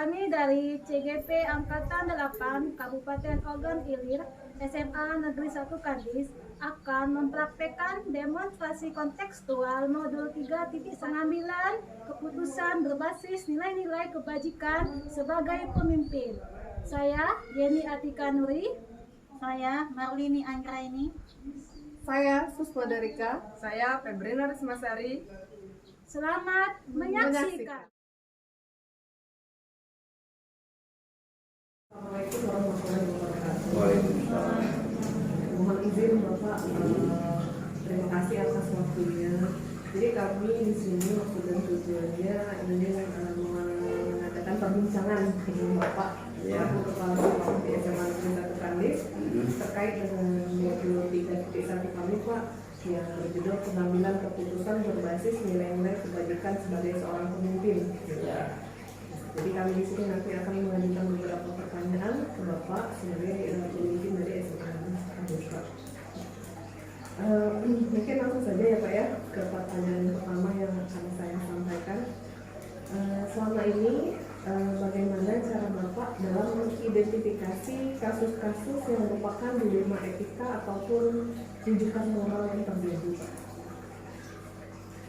Kami dari CGP Angkatan 8 Kabupaten Ogan Ilir SMA Negeri 1 Kadis akan mempraktekkan demonstrasi kontekstual modul 3.1 pengambilan keputusan berbasis nilai-nilai kebajikan sebagai pemimpin. Saya Yeni Atika Nuri. Saya Marlini Anggraini. Saya Susma Darika. Saya Febrina Rismasari. Selamat menyaksikan. Assalamualaikum warahmatullahi wabarakatuh. Waalaikumsalam. Mohon izin Bapak, terima kasih atas waktunya. Jadi kami di sini maksud dan tujuannya ingin mengadakan perbincangan dengan Bapak selaku Kepala Sekolah di SMA Negeri 1 Kadis terkait dengan modul 3.1 kami Pak yang berjudul pengambilan keputusan berbasis nilai-nilai kebajikan sebagai seorang pemimpin. Jadi kami di sini nanti akan mengajukan beberapa pertanyaan ke Bapak sebagai pemimpin dari SMA Kadis Pak. Mungkin langsung saja ya Pak ya ke pertanyaan pertama yang akan saya sampaikan. Selama ini bagaimana cara Bapak dalam mengidentifikasi kasus-kasus yang merupakan dilema etika ataupun rujukan moral yang terjadi Pak?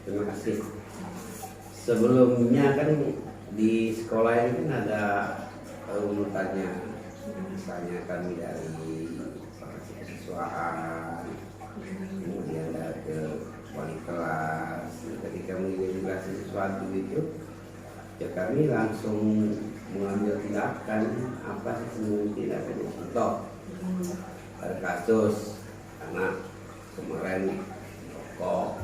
Terima kasih. Sebelumnya kan di sekolah ini kan ada urutannya, misalnya kami dari kesiswaan, kemudian dari ke wali kelas. Ketika mengidentifikasi sesuatu itu, ya kami langsung mengambil tindakan apa sih tindakannya. Contoh, ada kasus anak kemarin kok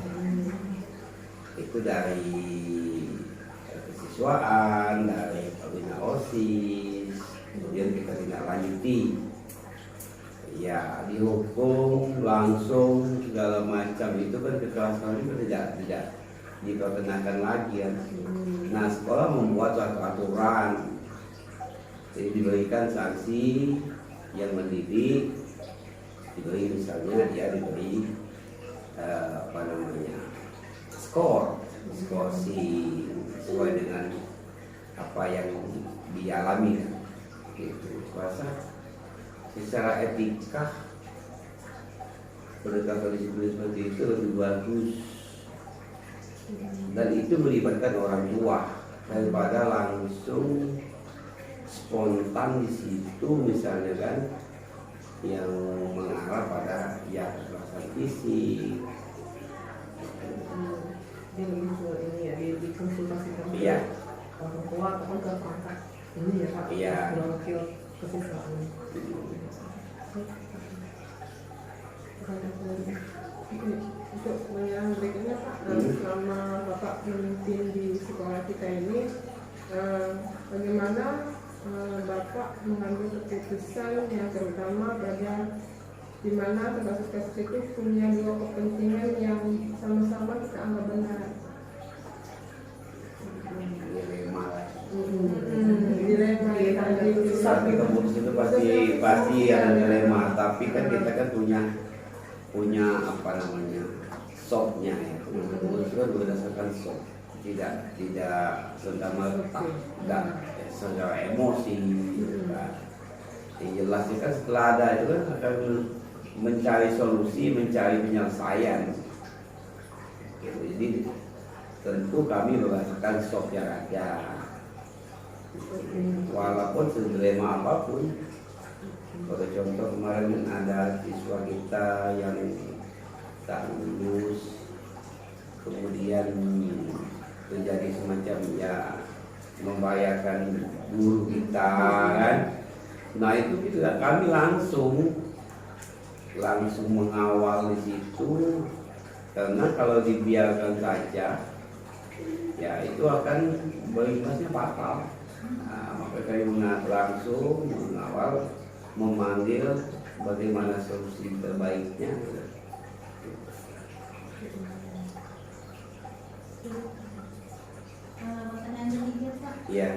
itu dari kesiswaan, dari pembina OSIS, kemudian kita tindak lanjuti, ya dihukum langsung segala macam itu kan kekerasan itu tidak diperkenakan lagi ya. Nah sekolah membuat suatu aturan, jadi diberikan sanksi yang mendidik, diberi misalnya dia diberi skor sesuai dengan apa yang dialami gitu. Kuasa secara etika pendekatan disiplin seperti itu lebih bagus, dan itu melibatkan orang tua daripada langsung spontan di situ misalnya kan yang mengarah pada ya kekerasan fisik. Jadi ini ya dikonsultasikan Iya. orang tua ataupun ke perangkat ini ya Pak, Iya. wakil kesiswaan. Untuk pertanyaan berikutnya Pak, selama Bapak memimpin di sekolah kita ini, bagaimana Bapak mengambil keputusan yang terutama pada di mana kasus-kasus itu punya dua kepentingan yang sama-sama kita anggap benar. Dilema Tapi keputusan itu pasti ada dilema. Tapi kan kita kan punya apa namanya softnya ya. Keputusan berdasarkan soft, tidak serta merta, tidak secara emosi. Yang jelas kan setelah ada itu kan akan mencari solusi, mencari penyelesaian. Jadi tentu kami berdasarkan soft yang ada. Walaupun sedilema apapun, pada contoh kemarin ada siswa kita yang tak lulus, kemudian terjadi semacam ya membahayakan guru kita kan. Nah itu kita kami langsung mengawal di situ, karena kalau dibiarkan saja ya itu akan berimbasnya fatal. Nah, maka kami langsung mengawal, memanggil bagaimana solusi terbaiknya. Pertanyaan ketiga Pak. Iya.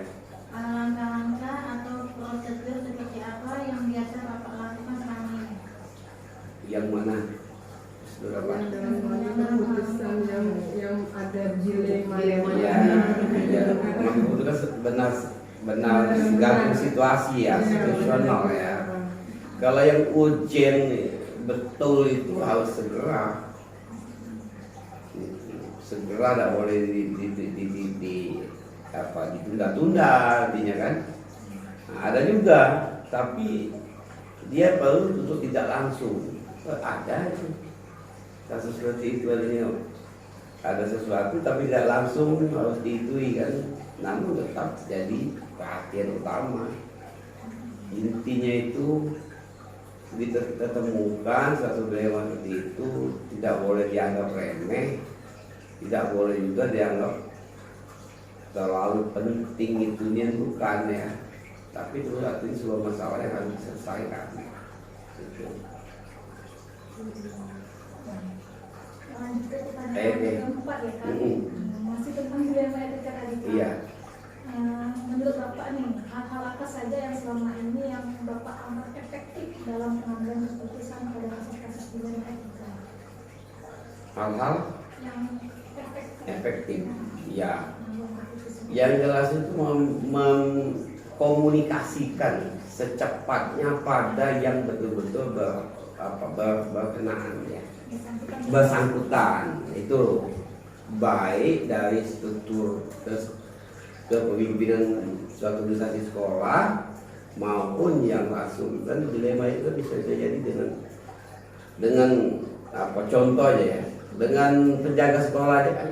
Langkah-langkah atau prosedur seperti apa yang biasa Bapak lakukan selama ini? Yang mana? Sudah Pak? Yang dalam mengambil keputusan yang ada dilema Ya, itu kan benar tergantung situasi ya, situasional ya. Kalau yang urgent betul itu harus segera, tidak boleh ditunda-tunda artinya kan. Nah, ada juga, tapi dia perlu untuk tidak langsung. Ada itu kasus seperti itu adanya. Ada sesuatu tapi tidak langsung harus diitui kan, namun tetap jadi perhatian utama. Intinya itu kita temukan satu dilema seperti itu tidak boleh dianggap remeh, tidak boleh juga dianggap terlalu penting, itunya bukan ya, tapi itu artinya sebuah masalah yang harus diselesaikan gitu. Lanjut ke pertanyaan Oke. yang keempat ya kan. Masih tentang dilema etika tadi Pak. Iya. Menurut Bapak nih, hal-hal apa saja yang selama ini yang Bapak anggap efektif dalam pengambilan keputusan pada kasus-kasus dilema etika? Hal-hal Yang efektif ya, yang jelas itu mengkomunikasikan secepatnya pada yang betul-betul berkenaan ya, bersangkutan. Itu baik dari struktur kepemimpinan suatu instansi sekolah maupun yang langsung. Dan dilema itu bisa jadi dengan apa contohnya ya, dengan penjaga sekolah aja kan.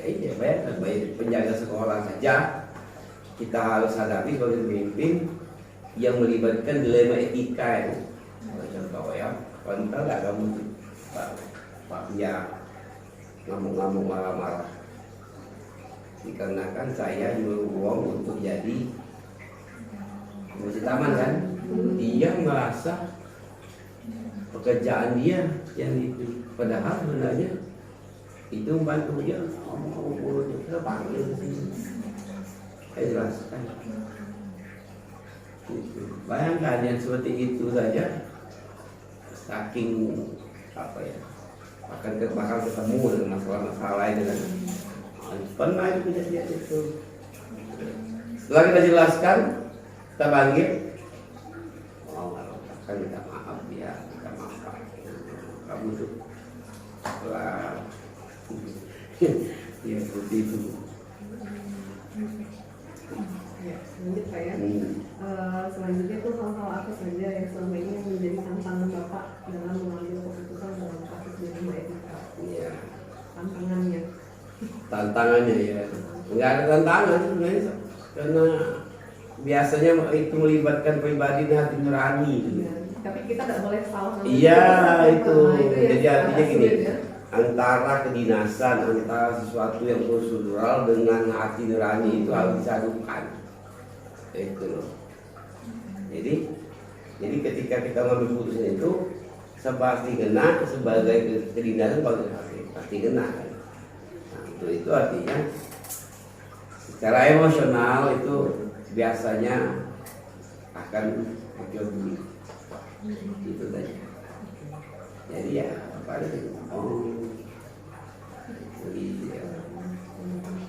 Iya, baik penjaga sekolah saja kita harus hadapi sebagai pemimpin yang melibatkan dilema etika ya. Contoh ya, kontak nggak kamu Pak ya ngamuk-ngamuk marah-marah dikarenakan saya nyuruh uang untuk jadi musik taman kan, dia merasa pekerjaan dia yang itu, padahal sebenarnya itu membantu dia ngomong mulutnya kita panggil sini, saya jelaskan gitu. Bayangkan yang seperti itu saja saking apa ya, bakal ketemu dengan masalah-masalah lain dengan pernah itu kejadian itu. Setelah kita jelaskan, kita panggil, kan minta maaf ya, minta maaf kamu tuh setelah ya seperti itu. Ya, lanjut Pak ya. Selanjutnya tuh hal-hal apa saja yang selama ini menjadi tantangan Bapak dalam mengambil keputusan dalam kasus dilema etika? Iya. Tantangannya Ya, nggak ada tantangan sebenarnya, karena biasanya itu melibatkan pribadi dan hati nurani. ya, tapi kita tidak boleh salah. Iya itu, ya, jadi artinya gini, sulit, ya. antara kedinasan, antara sesuatu yang prosedural dengan hati nurani itu harus disadukan. Itu loh. Jadi ketika kita ngambil keputusan itu seperti kena sebagai kedinasan pasti kena kan. Nah, itu artinya secara emosional itu biasanya akan muncul dulu. Itu saja. Jadi ya pada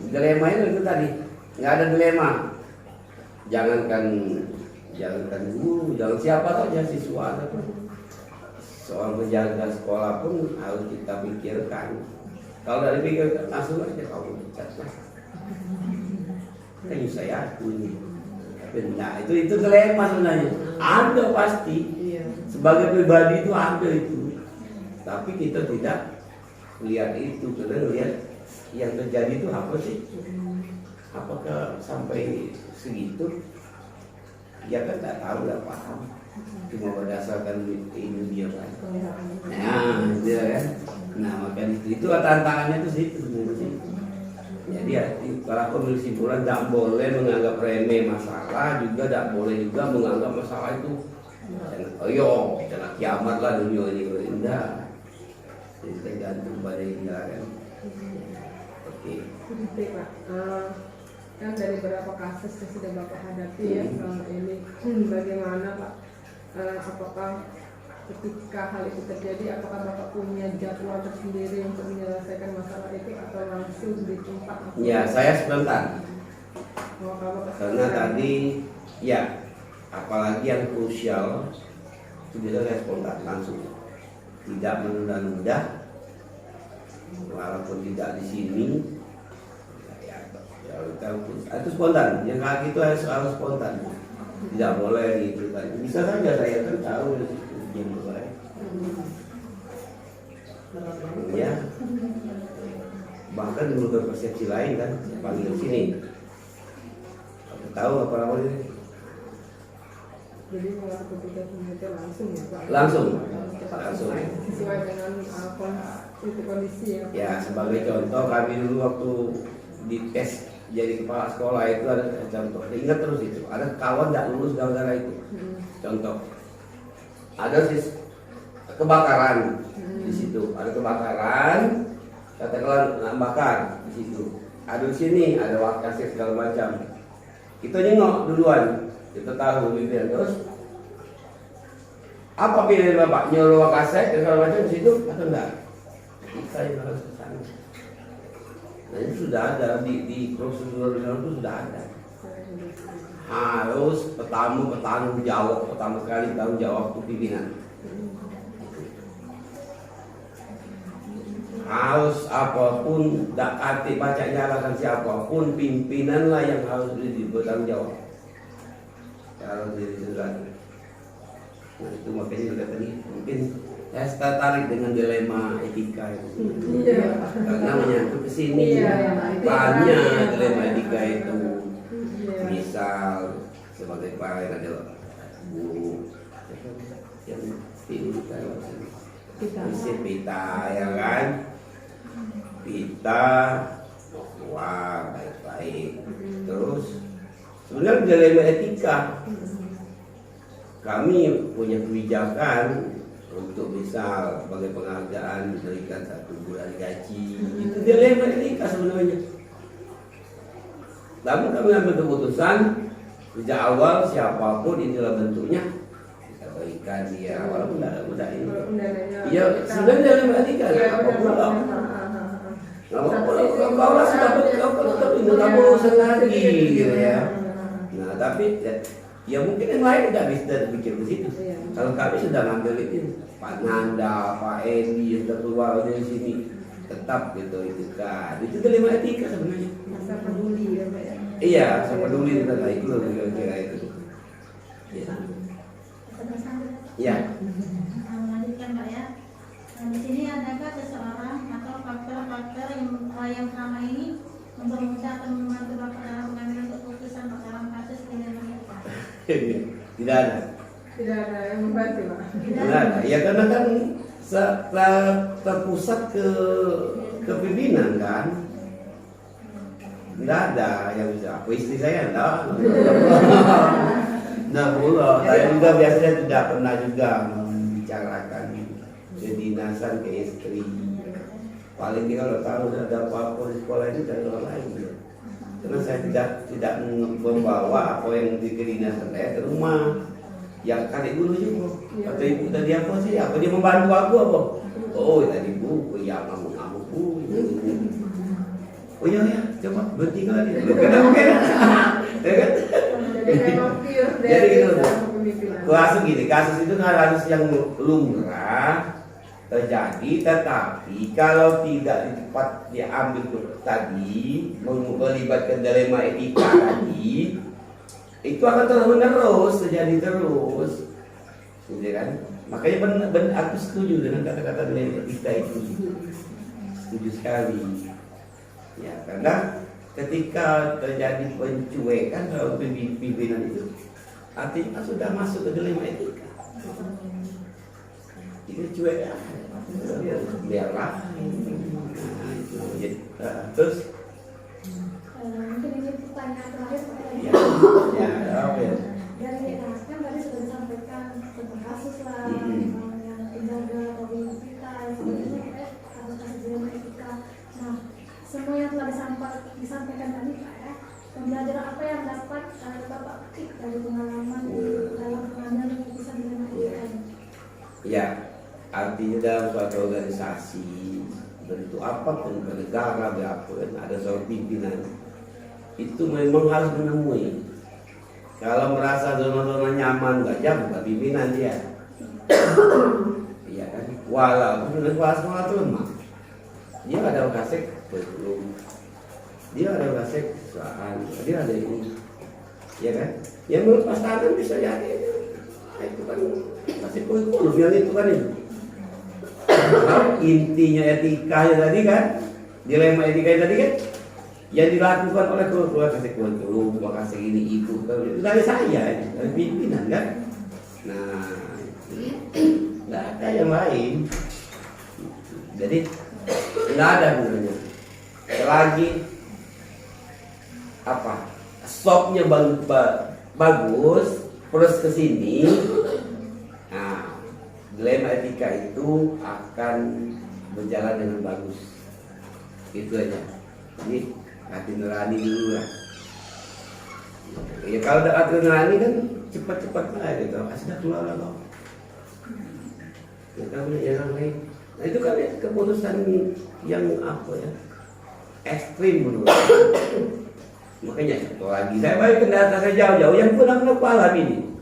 dilema itu tadi nggak ada dilema. Jangankan guru, jangan siapa saja siswa ataupun seorang penjaga sekolah pun harus kita pikirkan. Kalau dari pikirkan langsung aja kamu pecat lah. Kan saya akui. Nah itu dilema sebenarnya. Ada pasti. Sebagai pribadi itu ada itu. Tapi kita tidak lihat itu, kita lihat yang terjadi itu apa sih? Apakah sampai segitu? Ya kan tak tahu, tak paham. Cuma berdasarkan ini dia kan. Nah, dia kan. Nah, maka itu tantangannya itu situ sebenarnya. Jadi ya, kalau aku berkesimpulan tidak boleh menganggap remeh masalah, juga tidak boleh juga menganggap masalah itu yo, jangan kiamat lah dunia ini kalau indah. Jadi tergantung pada kita kan. Oke. Pak, kan dari beberapa kasus yang sudah Bapak hadapi ya selama ini, bagaimana Pak? Apakah ketika hal itu terjadi, apakah Bapak punya jadwal tersendiri untuk menyelesaikan masalah itu atau langsung di tempat? Ya, saya spontan. Karena tadi ya, apalagi yang krusial itu bisa spontan langsung, tidak menunda-nunda, walaupun tidak di sini. Ya, itu spontan. Yang kayak gitu harus spontan. Tidak boleh gitu kan. Bisa saja saya kan tahu jam berapa. Ya. Bahkan menurut persepsi lain kan, panggil sini. Aku tahu apa namanya. Jadi kalau ketika itu langsung ya Pak? Langsung. Sesuai dengan kondisi ya. Ya, sebagai contoh kami dulu waktu di tes jadi kepala sekolah itu ada contoh. Ingat terus itu. Ada kawan tidak lulus gara-gara itu. Contoh. Ada kebakaran di situ. Ada kebakaran. Katakanlah nak bakar di situ. Ada di sini, ada wakasnya segala macam. Kita nengok duluan. Kita tahu gitu. Terus apa pilihan Bapak? Nyuruh wakasek segala macam di situ atau enggak? Kita yang harus ke sana. Nah, itu sudah ada di prosedur itu sudah ada. Harus pertama tanggung jawab itu pimpinan. Harus apapun tak kati baca nyalakan siapapun, pimpinanlah yang harus bertanggung jawab. Kalau diri sendiri. Nah itu makanya juga tadi mungkin saya tertarik dengan dilema etika itu. Karena menyangkut ke sini banyak dilema etika itu. Misal sebagai para adalah Bu yang pita ya kan, pita wah baik-baik. Terus sebenarnya dilema etika. Kami punya kebijakan untuk misal sebagai penghargaan diberikan 1 bulan gaji. Itu dilema etika sebenarnya. Namun kami ambil keputusan sejak awal siapapun itulah bentuknya kita berikan dia walaupun tidak ini. Iya sebenarnya dilema etika. Apa pula? Kalau sudah kamu urusan lagi gitu ya. Nah tapi ya mungkin yang lain tidak bisa berpikir ke situ. Kalau kami sudah ngambil itu, Pak Nanda, Pak Edi yang keluar dari sini tetap gitu itu kan. Itu dilema etika sebenarnya. Rasa peduli ya Pak ya. Iya, rasa peduli tentang itu kira-kira itu. Ya. Ya. Melanjutkan Pak ya. Nah, di sini adakah seseorang atau faktor-faktor yang selama ini mempermudah atau membantu Bapak dalam mengambil keputusan dalam kasus dilema etika? Tidak ada. Tidak ada yang membantu Pak. Tidak ada. Ya karena kan terpusat ke pimpinan kan. Tidak ada yang bisa. Aku istri saya enggak. Nah pula. Saya juga biasanya tidak pernah juga membicarakan kedinasan ke istri. Paling dia kalau tahu ada apa-apa di sekolah itu dari orang lain. Karena saya tidak membawa apa yang di kedinasan saya ke rumah. Yang kali dulu juga. Kata ibu tadi apa sih? Apa dia membantu aku apa? Oh tadi bu, ya ngamuk-ngamuk bu. Oh iya ya, coba berhenti kali. Jadi gitu. Kasus itu kan harus yang lumrah terjadi, tetapi kalau tidak cepat diambil tadi melibatkan dilema etika tadi, itu akan terus menerus terjadi terus, gitu kan? Makanya aku setuju dengan kata-kata dilema etika itu, setuju sekali. Ya, karena ketika terjadi pencuekan terhadap pimpinan itu, artinya sudah masuk ke dilema etika. Ini cuek ya, biarlah. Nah, itu jadi terus. Mungkin ini pertanyaan terakhir Pak. Ya, apa ya? Dari kan tadi sudah disampaikan tentang kasus lah, yang penjaga atau kita, sebenarnya kasus-kasus dilema etika. Nah, semua yang telah disampaikan tadi Pak ya, pembelajaran apa yang dapat Bapak petik dari pengalaman dalam pengambilan keputusan dilema etika? Ya, artinya dalam suatu organisasi bentuk apapun negara berapapun ada seorang pimpinan itu memang harus menemui. Kalau merasa zona-zona nyaman nggak bukan pimpinan dia. Iya kan? Walaupun dengan sekolah itu lemah, dia ada kasih belum, dia ada kasih kesalahan, dia ada ini, ya kan? Yang melepas tangan bisa jadi, itu kan kasih kurikulum yang itu kan itu. Intinya etika tadi kan, dilema etika tadi kan, yang dilakukan oleh keluarga kasih kurikulum, kasih ini itu, dari saya, dari pimpinan kan. Nah, nggak ada yang lain. Jadi nggak ada gunanya. Selagi apa stopnya bagus, terus ke sini, nah dilema etika itu akan berjalan dengan bagus. Itu aja. Jadi hati nurani dulu lah. Ya kalau udah hati nurani kan cepat-cepat lah gitu. Asal keluar lah. Ya kalau yang lain. Nah itu kan keputusan yang apa ya, ekstrim menurut saya. Makanya satu lagi saya balik ke data saya jauh-jauh yang pulang kepala ini.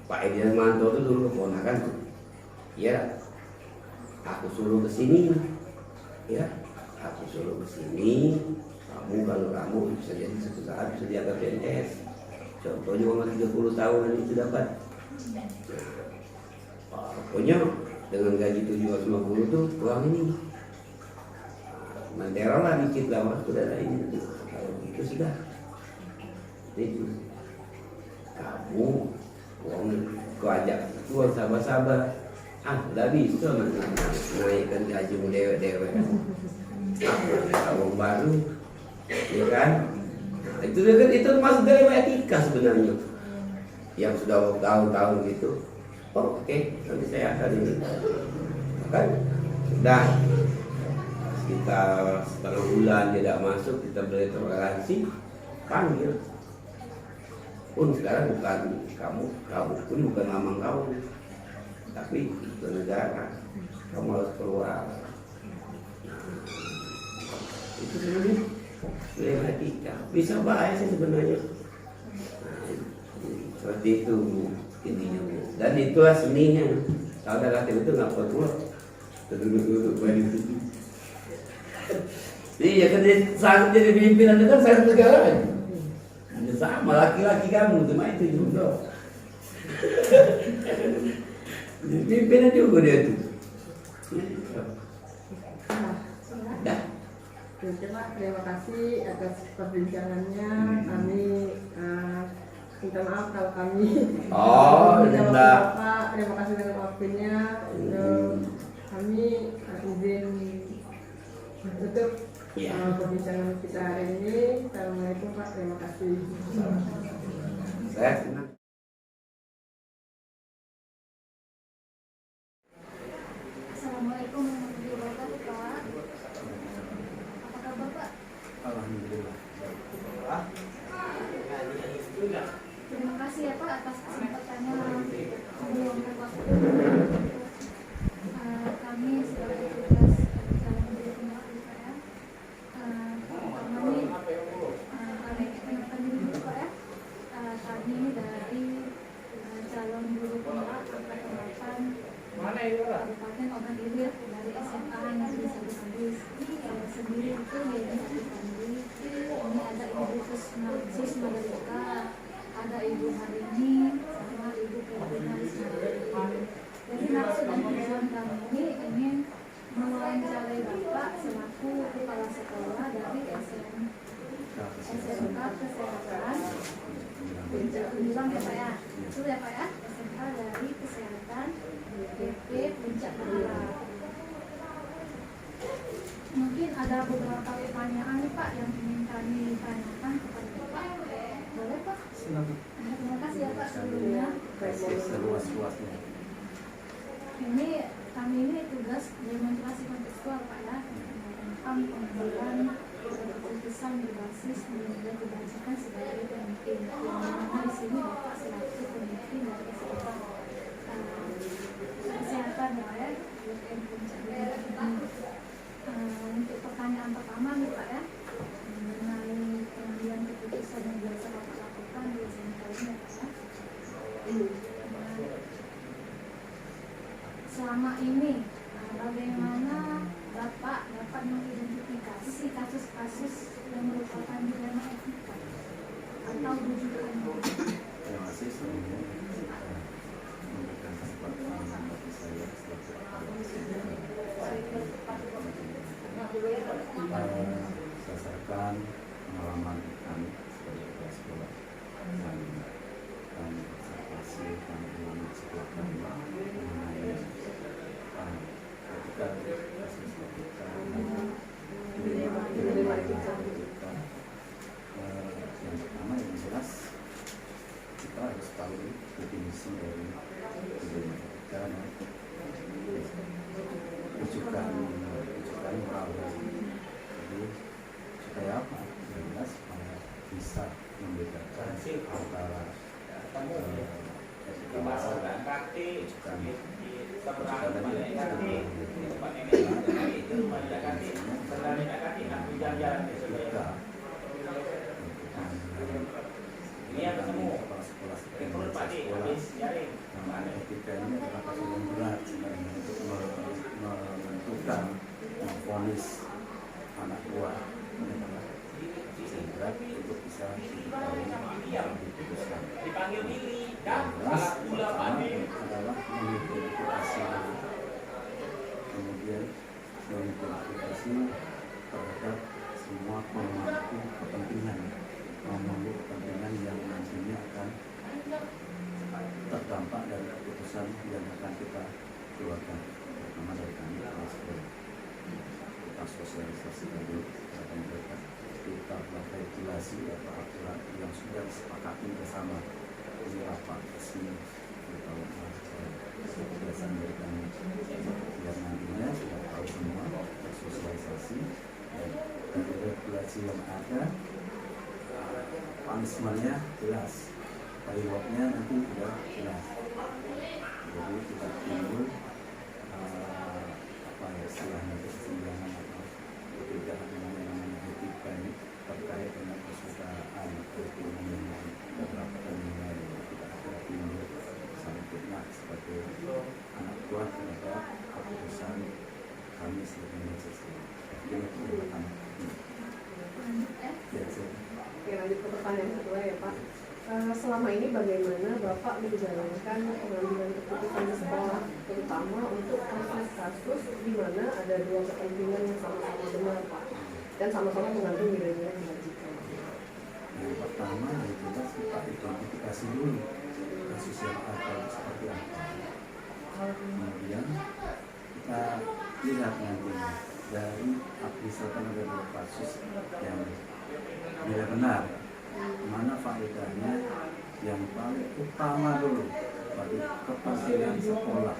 Pak Edi Manto itu dulu keponakan tuh. Ya, aku suruh ke sini. Ya, aku suruh ke sini. Kamu kalau kamu bisa jadi suatu saat bisa dianggap PNS. Contohnya umur 30 tahun itu dapat. Pokoknya dengan gaji 750 tuh uang ini Mandera lah dikit lah mas, sudah ada ini. Kalau gitu sudah itu kamu uang kau ajak itu sabar-sabar, udah bisa naikkan gajimu dewe-dewe kan, uang baru ya kan. Nah, itu masuk dari etika sebenarnya yang sudah tahun-tahun gitu. Oh, oke, nanti saya akan ini kan sudah sekitar setengah bulan tidak masuk, kita beri toleransi, panggil pun sekarang bukan kamu pun bukan mamang kamu, tapi itu negara, kamu harus keluar. Itu sebenarnya dilema etika, bisa bahaya sih sebenarnya. Seperti itu intinya. Dan itulah seninya. Kalau ada latihan itu nggak perlu duduk balik itu. Iya kan sanggup jadi pimpinan itu kan saya negara aja. Sama laki-laki kamu cuma itu juga. Jadi pimpinan juga dia itu. Dah. Terima kasih atas perbincangannya. Kami minta maaf kalau kami terima kasih dengan waktunya. Kami izin tutup perbincangan kita hari ini. Assalamualaikum Pak, terima kasih. Saya senang. Assalamualaikum warahmatullahi wabarakatuh Pak. Apa kabar Pak? Alhamdulillah. Terima kasih ya Pak atas kesempatannya meluangkan waktu. Kami sebagai tugas calon menjadi pembalap UPM, kami kenalkan dulu Pak ya. Kami dari calon guru pembalap angkatan 8 Kabupaten Ogan Ilir dari SMA Negeri 1 Kandis. Saya sendiri itu dari Kandis. Ini ada Ibu Susma Dalika, ada Ibu Harini, sama Ibu Katrina Ismail. Jadi maksud dan tujuan kami ini ingin mewawancarai Bapak selaku kepala sekolah dari SMK Kesehatan. Ulang ya Pak ya, itu ya Pak ya, SMK dari Kesehatan BP Puncak Berharap. Mungkin ada beberapa pertanyaan nih Pak yang ingin kami tanyakan kepada Bapak. Boleh Pak? Terima kasih ya Pak sebelumnya. Seluas-luasnya. Ini kami ini tugas demonstrasi kontekstual Pak ya, tentang pembuatan keputusan berbasis nilai kebajikan sebagai pemimpin. Yang mana di sini Bapak selaku pemimpin dari kesehatan ya Pak ya, UPM Puncak Berharap ini. Untuk pertanyaan pertama nih Pak ya, mengenai Selama ini, bagaimana Bapak dapat mengidentifikasi kasus-kasus yang merupakan dilema etika atau rujukan? Terima kasih sebelumnya memberikan kesempatan bagi saya berdasarkan pengalaman kami sebagai kepala sekolah dan kami observasi kami mengalami sekolah kami mengenai ketika kasus ketika yang pertama yang jelas kita harus tahu definisi dari dilema etika dan rujukan moral. Jadi supaya apa? Jelas supaya bisa membedakan antara etika moral dan rujukan kepala sekolah etika ini adalah kasus yang berat sebenarnya untuk menentukan memvonis anak buah ini adalah kasus yang berat untuk bisa diputuskan. Yang jelas pertama adalah mengidentifikasi, kemudian mengidentifikasi terhadap semua pemangku kepentingan yang nantinya akan terdampak dari keputusan yang akan kita keluarkan, terutama dari kami kita sosialisasi tadi kepada mereka, kita buat regulasi atau aturan yang sudah disepakati bersama di rapat resmi terutama kebiasaan dari kami, biar nantinya sudah tahu semua sosialisasi dan dari regulasi yang ada punishment-nya jelas, reward-nya nanti sudah jelas. Jadi tidak timbul istilahnya kesenjangan atau perbedaan yang namanya etika ini terkait dengan kesukaan kurikulum yang lain, beberapa yang lain tidak ada timbul saling fitnah sebagai anak buah terhadap keputusan kami sebagai mahasiswa. Ini yang pertama. Oke, lanjut ke pertanyaan kedua ya Pak. Selama ini bagaimana Bapak menjalankan pengambilan keputusan di sekolah, terutama untuk kasus-kasus di mana ada dua kepentingan yang sama-sama benar Pak, dan sama-sama mengandung nilai-nilai kebajikan? Yang pertama adalah kita identifikasi dulu kasus yang ada seperti apa. Kemudian kita lihat nantinya dari misalkan ada dua kasus yang tidak benar, mana faedahnya yang paling utama dulu bagi kepentingan sekolah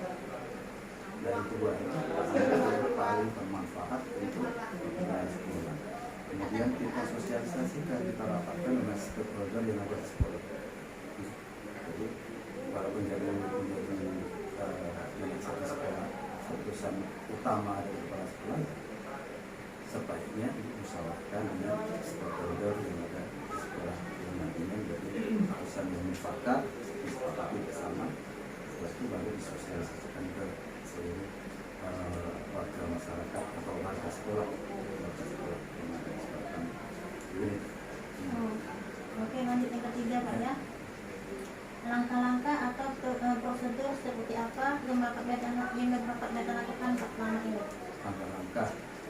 dari kedua itu yang paling bermanfaat untuk kepentingan sekolah. Kemudian kita sosialisasikan, kita rapatkan dengan stakeholder yang ada di sekolah. Jadi walaupun jadi satu sekolah, keputusan utama dari kepala sekolah, sebaiknya diusahakan dengan stakeholder yang ada di sekolah yang nantinya menjadi keputusan yang mufakat, disepakati bersama. Setelah itu baru disosialisasikan ke seluruh warga masyarakat atau warga sekolah yang ada di sekolah ini. Oke, lanjut yang ketiga Pak ya. Langkah-langkah atau prosedur seperti apa yang Bapak lakukan Pak selama ini?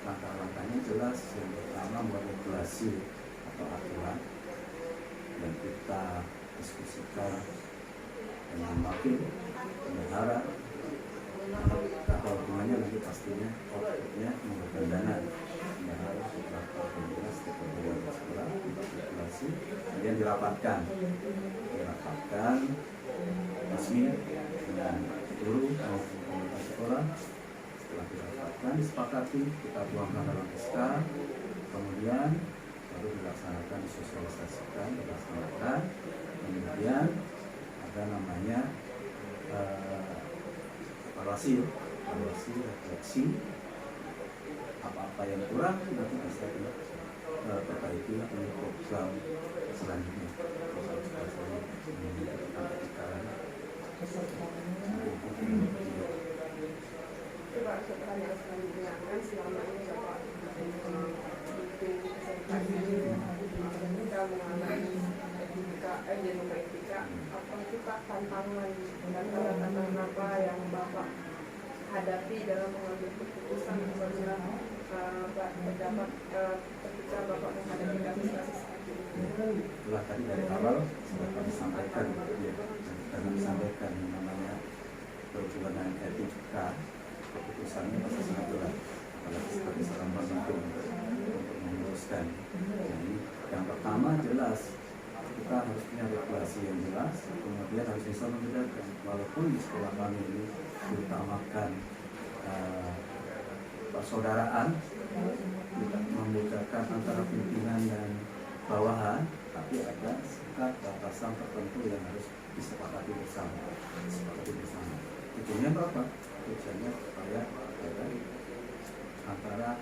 Langkah-langkahnya jelas. Yang pertama membuat regulasi atau aturan yang kita diskusikan dengan wakil, bendahara, atau hubungannya nanti pastinya outputnya menggunakan dana bendahara setelah koordinasi stakeholder sekolah regulasi, kemudian dirapatkan resmi dengan guru maupun komunitas sekolah. Setelah dirapatkan, disepakati, kita tuangkan dalam SK, kemudian baru dilaksanakan, disosialisasikan, dilaksanakan, kemudian ada namanya evaluasi, refleksi, apa-apa yang kurang nanti bisa diperbaiki untuk program selanjutnya. pertanyaan selanjutnya kan selama ini Bapak itu SMK ini ketika mengalami etika dilema etika, apa itu Pak tantangan dan tantangan apa yang Bapak hadapi dalam mengambil keputusan apabila terdapat ketika Bapak menghadapi kasus-kasus seperti ini? Itulah tadi dari awal sudah kami sampaikan, ya, dan kami sampaikan yang namanya perjalanan etika keputusannya pasti sangat berat, apalagi sebagai seorang pemimpin untuk memutuskan. Jadi yang pertama jelas kita harus punya regulasi yang jelas, kemudian harus bisa membedakan. Walaupun di sekolah kami ini diutamakan persaudaraan, tidak membedakan antara pimpinan dan bawahan, tapi ada sekat batasan tertentu yang harus disepakati bersama. Tujuannya apa? Tujuannya supaya antara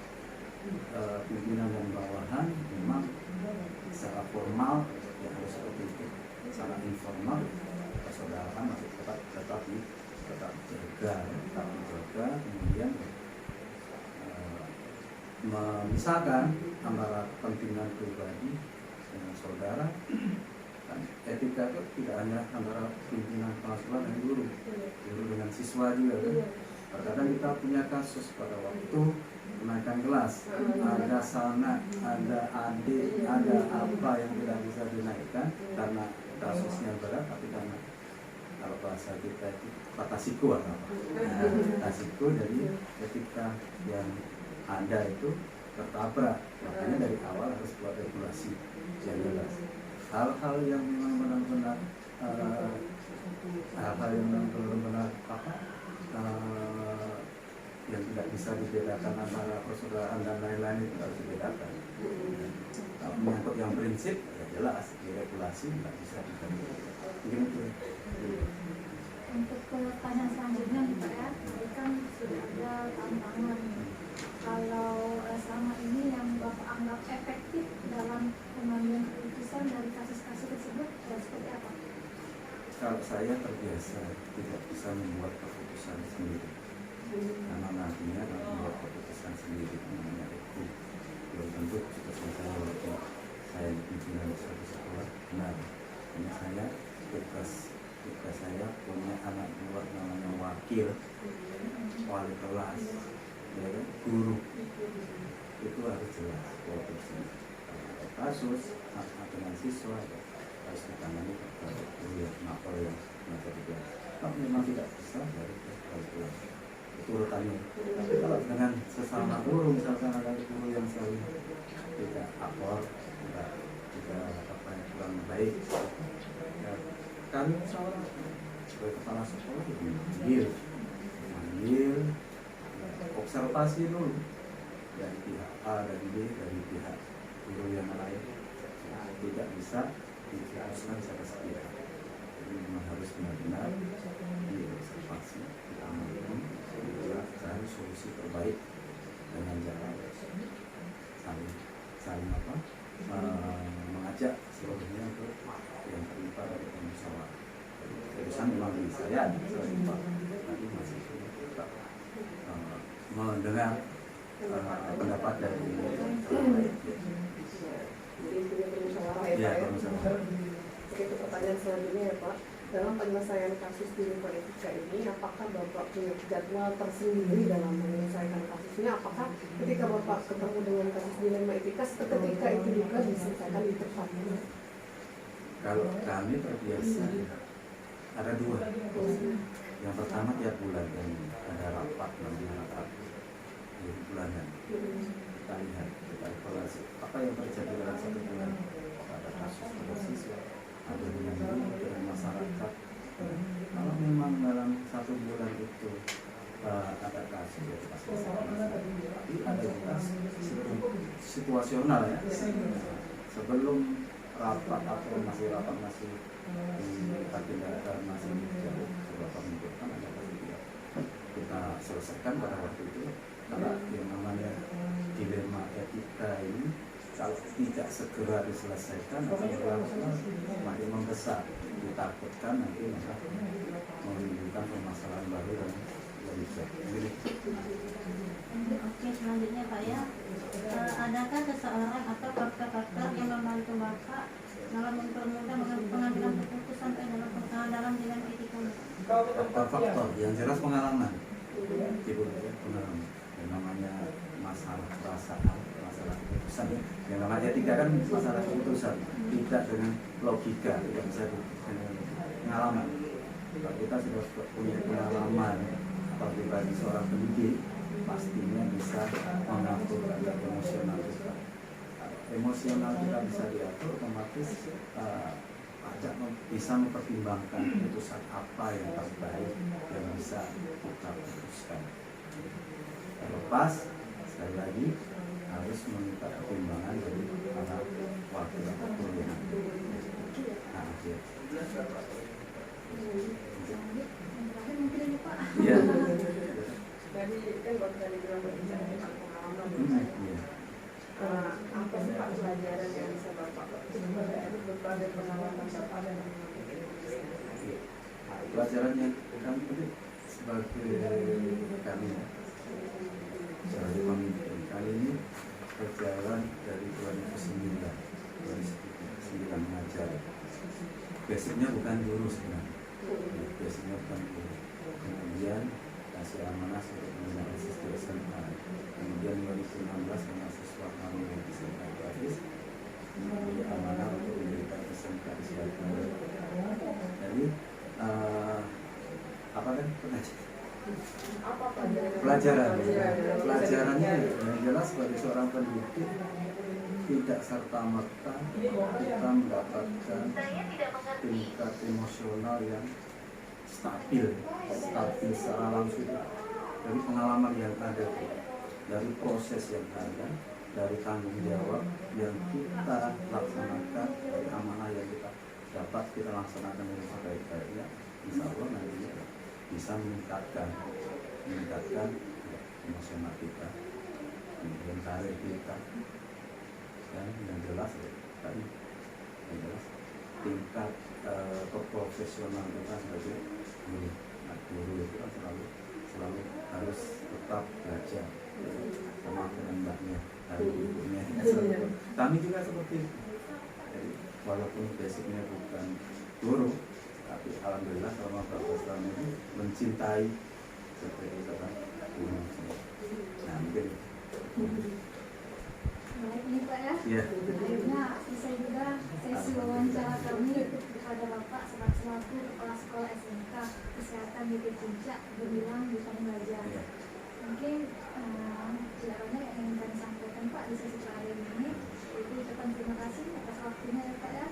pimpinan dan bawahan memang secara formal ya harus seperti itu, secara informal persaudaraan masih tetap dijaga, kemudian memisahkan antara kepentingan pribadi dengan saudara. Dan etika itu tidak hanya antara pimpinan kepala sekolah dan guru dengan siswa juga kan. Terkadang kita punya kasus pada waktu kenaikan kelas, ada sanak, ada adik, ada apa yang tidak bisa dinaikkan karena kasusnya berat, tapi karena kalau bahasa kita itu patasiku atau apa, patasiku, jadi ketika yang ada itu tertabrak, makanya dari awal harus buat regulasi yang jelas. Hal-hal yang memang benar-benar yang tidak bisa dibedakan antara persaudaraan dan lain-lain itu harus dibedakan. Menyangkut yang prinsip ya jelas di regulasi tidak bisa dibedakan. Begitu. Untuk pertanyaan selanjutnya nih Pak ya, tadi kan sudah ada tantangan. Kalau selama ini yang Bapak anggap efektif dalam pengambilan keputusan dari kasus-kasus tersebut seperti apa? Kalau saya terbiasa tidak bisa membuat keputusan sendiri, karena nantinya kalau membuat keputusan sendiri namanya itu belum tentu keputusan saya walaupun saya pimpinan di suatu sekolah benar. Hanya saya tugas saya punya anak buah namanya wakil wali kelas, ya kan? Guru itu harus jelas posisi. Ada kasus dengan siswa harus ditangani oleh guru yang nakal yang menjadi kelas. Kalau memang tidak bisa dari kelas itu urutannya. Tapi kalau dengan sesama guru, misalkan ada guru yang saling tidak akor, tidak apa yang kurang baik, ya, kami misalnya sebagai kepala sekolah manggil, observasi dulu dari pihak A, dari B, dari pihak guru yang lain. Tidak bisa diputuskan secara sepihak. Jadi memang harus benar-benar diobservasi, diamalkan, cari solusi terbaik dengan cara saling mengajak seluruhnya untuk yang terlibat dari musyawarah. Keputusan memang di saya lupa, tapi masih tetap mendengar pendapat dari ya, Oke, itu pertanyaan selanjutnya ya Pak. Dalam penyelesaian kasus dilema etika ini, apakah Bapak punya jadwal tersendiri dalam menyelesaikan kasusnya? Apakah ketika Bapak ketemu dengan kasus dilema etika, seketika itu juga diselesaikan di tempatnya? Kalau kami terbiasa ada dua. Yang pertama tiap bulan dan ada rapat namanya rapat bulanan. Kita lihat, kita evaluasi apa yang terjadi dalam satu bulan. Ada kasus pada siswa, ada dengan masyarakat. Kalau memang dalam satu bulan itu ada kasus ya pasti tapi ada juga situasional ya. Sebelum rapat atau masih di agenda masih jauh beberapa minggu kan ada kita selesaikan pada waktu itu. Karena yang namanya dilema etika ini kalau tidak segera diselesaikan akan berlangsung semakin membesar. Ditakutkan nanti malah menimbulkan permasalahan baru dan lebih besar. seseorang atau faktor-faktor yang membantu Bapak dalam mempermudah pengambilan keputusan dalam bidang etika. Faktor-faktor yang jelas pengalaman, ibu pengalaman. Yang namanya masalah perasaan, masalah keputusan. Yang namanya etika kan masalah keputusan, tidak dengan logika, tidak bisa dengan pengalaman. Kalau kita sudah punya pengalaman atau pribadi seorang pendidik, pastinya bisa mengatur emosional kita. Emosional kita bisa diatur, otomatis bisa mempertimbangkan keputusan apa yang terbaik yang bisa kita putuskan. Terlepas sekali lagi harus meminta pertimbangan dari para wakil atau yang Iya. Dari kan waktu tadi bilang berbicara tentang pengalaman. Apa sih Pak pelajaran yang bisa Bapak dari berbagai pengalaman Bapak dan pelajarannya kami tadi sebagai kami sebagai pemimpin kali ini berjalan dari 2009 mengajar. Basicnya bukan guru sebenarnya, basicnya bukan guru. Kemudian kasih amanah untuk menganalisis di SMA. Kemudian 2016 mahasiswa kami di SMA gratis menjadi amanah untuk mendirikan SMK di Surabaya. Jadi apa kan pelajarannya yang jelas bagi seorang pendidik tidak serta-merta kita mendapatkan tingkat emosional yang stabil secara langsung dari pengalaman yang ada, dari proses yang ada, dari tanggung jawab yang kita laksanakan, dari amanah yang kita dapat kita laksanakan dengan sebaik-baiknya. Insya Allah nantinya bisa meningkatkan emosional kita, kemudian karir kita, dan yang jelas tadi tingkat keprofesional kita sebagai guru itu kan selalu harus tetap belajar sama dengan mbaknya dari ibunya. Kami juga seperti itu. Jadi walaupun basicnya bukan guru, tapi alhamdulillah selama beberapa tahun ini mencintai seperti itu kan guru. Nah mungkin Baik nih Pak ya. Iya. Akhirnya selesai juga sesi wawancara kami kepada Bapak selaku Kepala Sekolah SMK Kesehatan Bukit Puncak Gemilang di Belajar. Iya. Mungkin tidak banyak yang ingin kami sampaikan Pak di sesi hari ini. Jadi ucapan terima kasih atas waktunya ya Pak ya.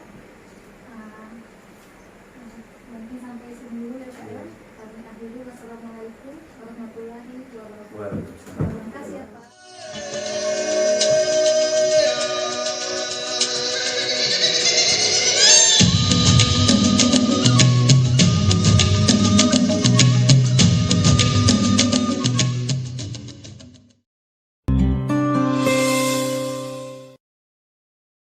Mungkin sampai sini dulu ya Pak.